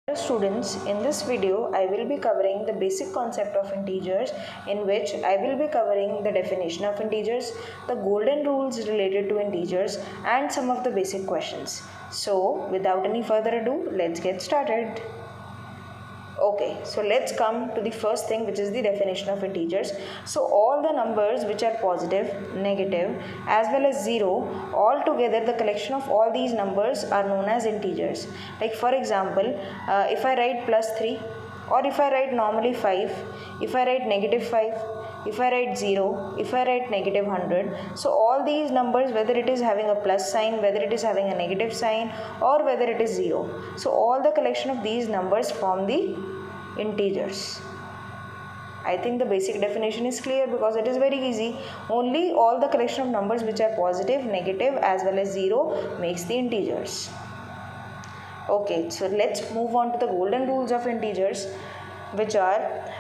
Hello students, in this video I will be covering the basic concept of integers, in which I will be covering the definition of integers, the golden rules related to integers and some of the basic questions. So without any further ado, let's get started. Okay, so let's come to the first thing, which is the definition of integers. So all the numbers which are positive, negative as well as 0, all together the collection of all these numbers are known as integers. Like for example, if I write plus 3, or if I write normally 5, if I write negative 5, if I write 0, if I write negative 100, so all these numbers, whether it is having a plus sign, whether it is having a negative sign, or whether it is 0, so all the collection of these numbers form the integers. I think the basic definition is clear because it is very easy. Only all the collection of numbers which are positive, negative as well as 0 makes the integers. Okay, so let's move on to the golden rules of integers, which are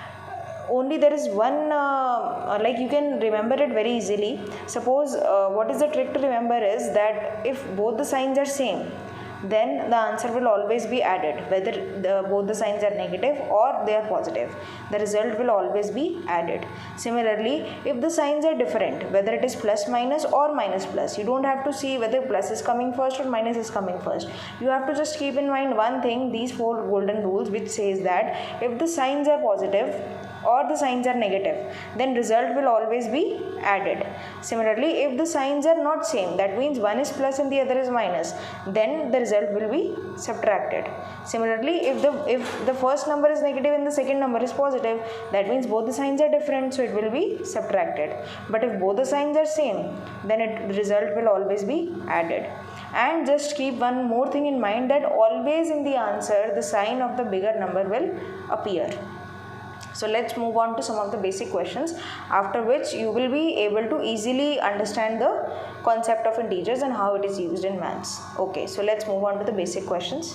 only there is one like you can remember it very easily. Suppose what is the trick to remember is that if both the signs are same, then the answer will always be added, whether both the signs are negative or they are positive, the result will always be added. Similarly, if the signs are different, whether it is plus minus or minus plus, you don't have to see whether plus is coming first or minus is coming first. You have to just keep in mind one thing, these 4 golden rules, which says that if the signs are positive or the signs are negative, then result will always be added. Similarly, if the signs are not same, that means one is plus and the other is minus, then the result will be subtracted. Similarly, if the first number is negative and the second number is positive, that means both the signs are different, so it will be subtracted. But if both the signs are same, then the result will always be added. And just keep one more thing in mind, that always in the answer the sign of the bigger number will appear. So let's move on to some of the basic questions, after which you will be able to easily understand the concept of integers and how it is used in maths. Okay, so let's move on to the basic questions.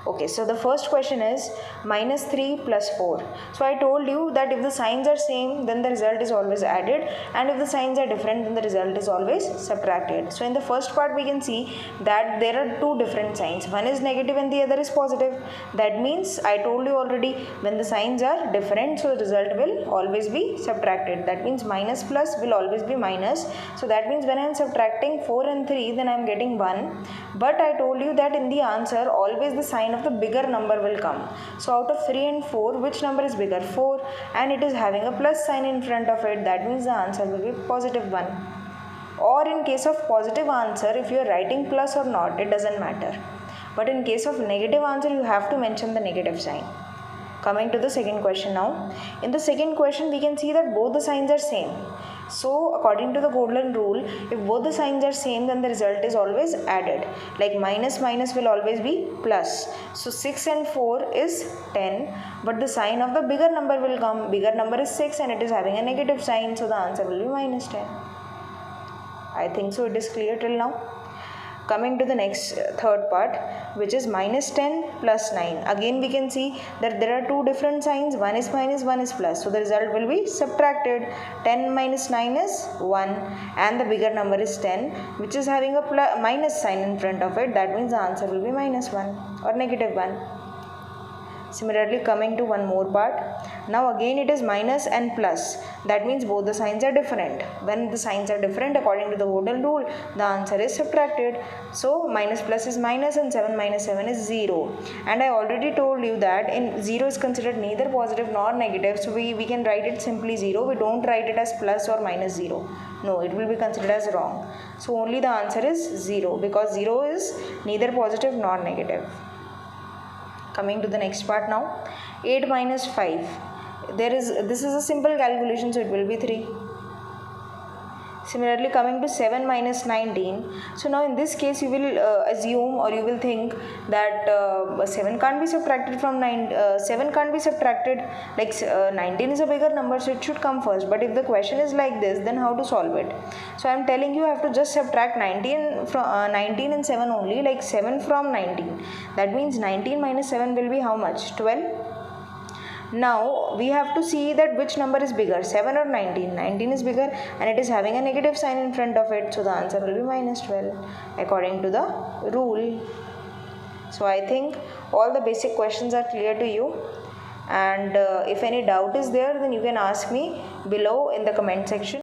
Okay, so the first question is minus 3 plus 4. So I told you that if the signs are same, then the result is always added, and if the signs are different, then the result is always subtracted. So in the first part we can see that there are two different signs, one is negative and the other is positive. That means I told you already, when the signs are different, so the result will always be subtracted. That means minus plus will always be minus. So that means when I am subtracting 4 and 3, then I am getting 1. But I told you that in the answer always the sign of the bigger number will come. So out of 3 and 4, which number is bigger? 4, and it is having a plus sign in front of it, that means the answer will be positive 1. Or in case of positive answer, if you are writing plus or not, it doesn't matter. But in case of negative answer, you have to mention the negative sign. Coming to the second question now. In the second question, we can see that both the signs are same. So according to the golden rule, if both the signs are same, then the result is always added. Like minus minus will always be plus. So 6 and 4 is 10, but the sign of the bigger number will come. Bigger number is 6 and it is having a negative sign, so the answer will be minus 10. I think so it is clear till now. Coming to the next third part, which is minus 10 plus 9. Again we can see that there are two different signs, one is minus, one is plus. So the result will be subtracted. 10 minus 9 is 1, and the bigger number is 10, which is having a minus sign in front of it. That means the answer will be minus 1 or negative 1. Similarly, coming to one more part. Now again it is minus and plus. That means both the signs are different. When the signs are different, according to the golden rule, the answer is subtracted. So minus plus is minus and 7 minus 7 is 0. And I already told you that in 0 is considered neither positive nor negative. So we can write it simply 0. We don't write it as plus or minus 0. No, it will be considered as wrong. So only the answer is 0, because 0 is neither positive nor negative. Coming to the next part now. 8 minus 5. This is a simple calculation, so it will be 3. Similarly, coming to 7 minus 19. So now in this case you will assume, or you will think that 7 can't be subtracted from 9. 7 can't be subtracted, like 19 is a bigger number, so it should come first. But if the question is like this, then how to solve it? So I am telling you have to just subtract 19 from 19 and 7 only, like 7 from 19. That means 19 minus 7 will be how much? 12. Now we have to see that which number is bigger, 7 or 19. 19 is bigger and it is having a negative sign in front of it, so the answer will be minus 12 according to the rule. So I think all the basic questions are clear to you, and if any doubt is there, then you can ask me below in the comment section.